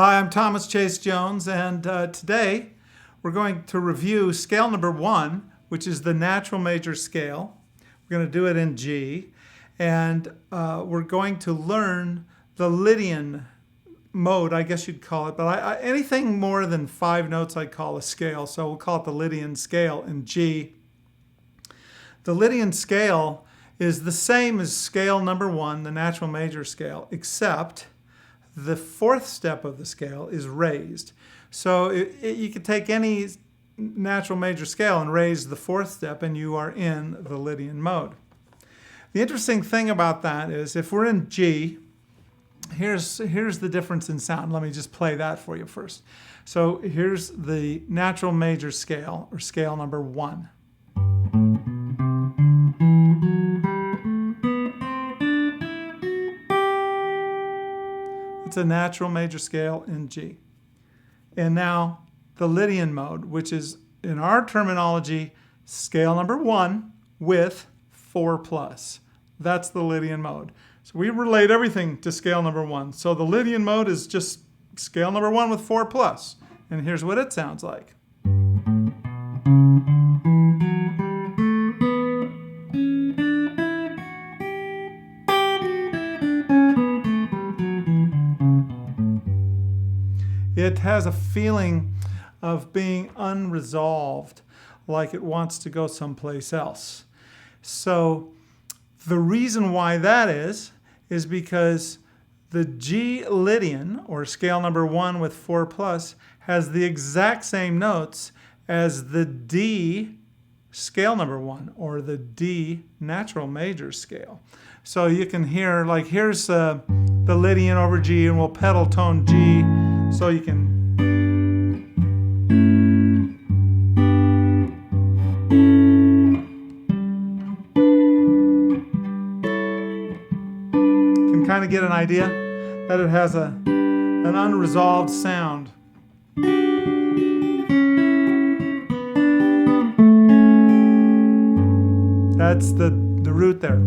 Hi, I'm Thomas Chase Jones, and today we're going to review scale number 1, which is the natural major scale. We're going to do it in G, and we're going to learn the Lydian mode, I guess you'd call it, but anything more than 5 notes I'd call a scale, so we'll call it the Lydian scale in G. The Lydian scale is the same as scale number 1, the natural major scale, except the 4th step of the scale is raised. So you could take any natural major scale and raise the 4th step and you are in the Lydian mode. The interesting thing about that is if we're in G, here's the difference in sound. Let me just play that for you first. So here's the natural major scale, or scale number 1. It's a natural major scale in G. And now the Lydian mode, which is, in our terminology, scale number 1 with 4+. That's the Lydian mode. So we relate everything to scale number 1. So the Lydian mode is just scale number 1 with 4+. And here's what it sounds like. It has a feeling of being unresolved, like it wants to go someplace else. So the reason why that is because the G Lydian, or scale number 1 with 4+, has the exact same notes as the D scale number 1, or the D natural major scale. So you can hear, like here's the Lydian over G, and we'll pedal tone G. So you can kind of get an idea that it has an unresolved sound. That's the root there.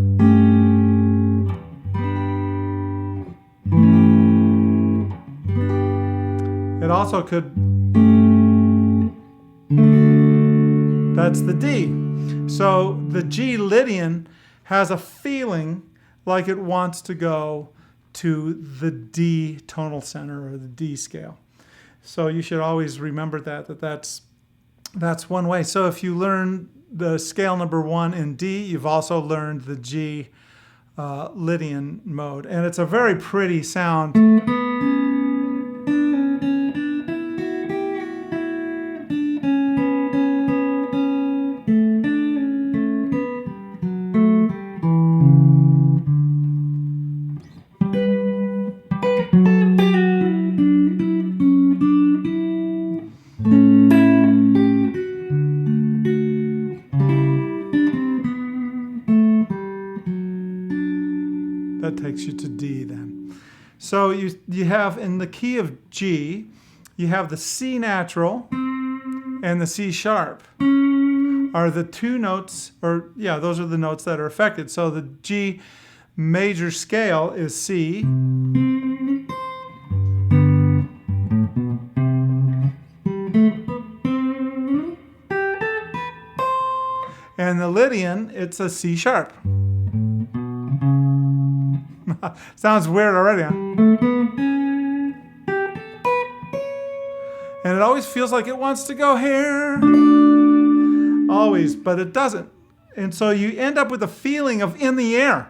It also could, that's the D. So the G Lydian has a feeling like it wants to go to the D tonal center, or the D scale. So you should always remember that's one way. So if you learn the scale number 1 in D, you've also learned the G Lydian mode. And it's a very pretty sound. That takes you to D then. So you have, in the key of G, you have the C natural and the C sharp are the 2 notes, or yeah, those are the notes that are affected. So the G major scale is C. And the Lydian, it's a C sharp. Sounds weird already, huh? And it always feels like it wants to go here. Always, but it doesn't. And so you end up with a feeling of in the air.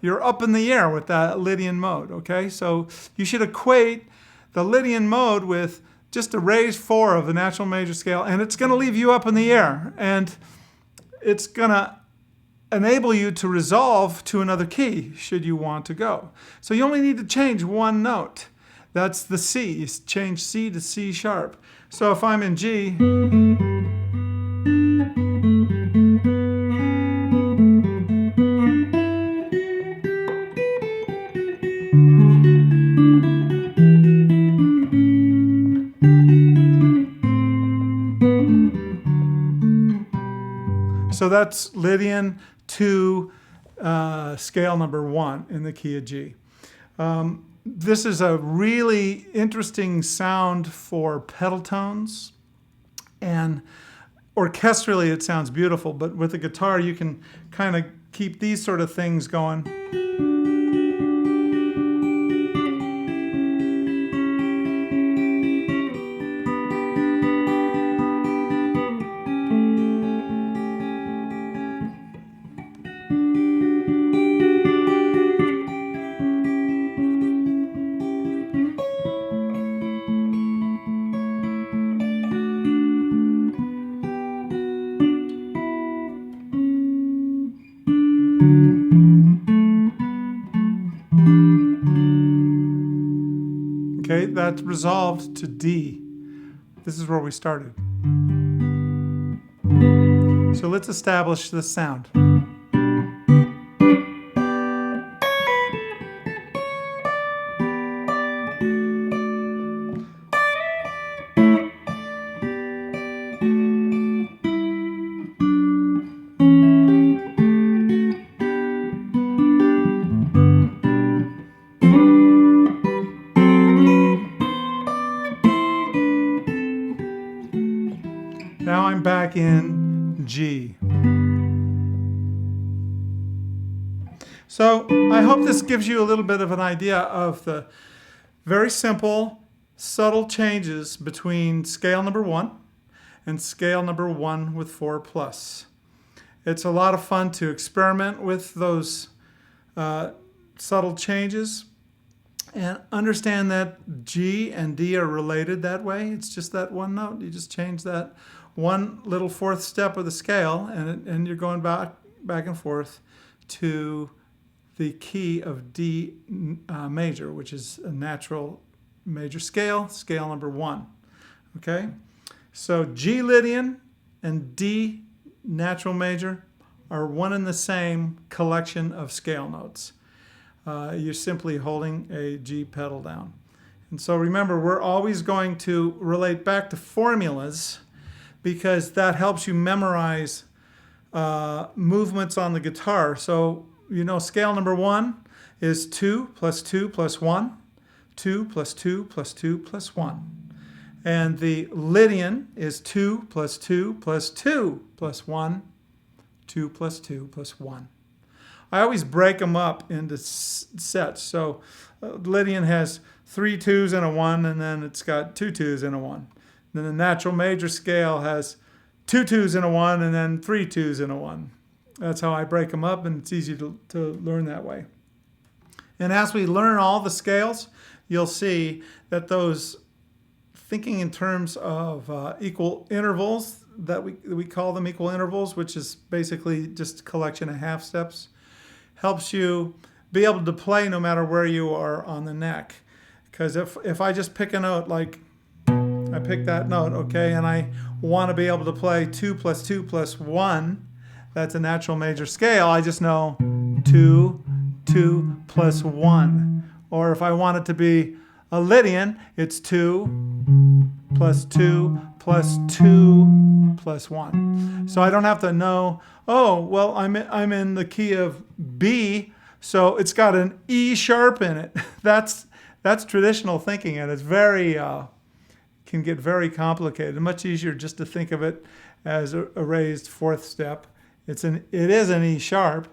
You're up in the air with that Lydian mode, okay? So you should equate the Lydian mode with just a raised 4 of the natural major scale, and it's going to leave you up in the air. And it's going to enable you to resolve to another key should you want to go. So you only need to change 1 note. That's the C. You change C to C sharp. So if I'm in G, so that's Lydian to scale number 1 in the key of G. This is a really interesting sound for pedal tones, and orchestrally it sounds beautiful, but with the guitar you can kind of keep these sort of things going. Okay, that's resolved to D. This is where we started. So let's establish the sound. Now I'm back in G. So I hope this gives you a little bit of an idea of the very simple, subtle changes between scale number 1 and scale number 1 with 4+. It's a lot of fun to experiment with those subtle changes and understand that G and D are related that way. It's just that one note. You just change that one little fourth step of the scale, and you're going back and forth to the key of D major, which is a natural major scale, scale number 1. Okay? So G Lydian and D natural major are one and the same collection of scale notes. You're simply holding a G pedal down. And so remember, we're always going to relate back to formulas because that helps you memorize movements on the guitar. So, you know, scale number 1 is 2 plus 2 plus 1, 2 plus 2 plus 2 plus 1. And the Lydian is 2 plus 2 plus 2 plus 1, 2 plus 2 plus 1. I always break them up into sets. So Lydian has 3 2s and a 1, and then it's got 2 2s and a 1. Then the natural major scale has 2 2s and a 1, and then 3 2s and a 1. That's how I break them up, and it's easy to learn that way. And as we learn all the scales, you'll see that those, thinking in terms of equal intervals, that we call them equal intervals, which is basically just a collection of half steps, helps you be able to play no matter where you are on the neck. Because if I just pick a note, like I pick that note, okay, and I want to be able to play 2 plus 2 plus 1, that's a natural major scale, I just know 2, 2 plus 1. Or if I want it to be a Lydian, it's 2 plus 2 plus 2 plus 1. So I don't have to know, oh, well, I'm in the key of B, so it's got an E sharp in it. That's traditional thinking, and it's very can get very complicated. Much easier just to think of it as a raised fourth step. It is an E sharp,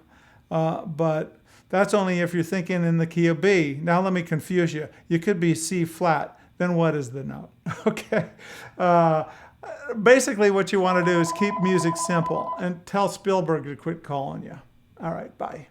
but that's only if you're thinking in the key of B. Now let me confuse you. You could be C flat. Then what is the note? Okay. Basically what you want to do is keep music simple and tell Spielberg to quit calling you. All right, bye.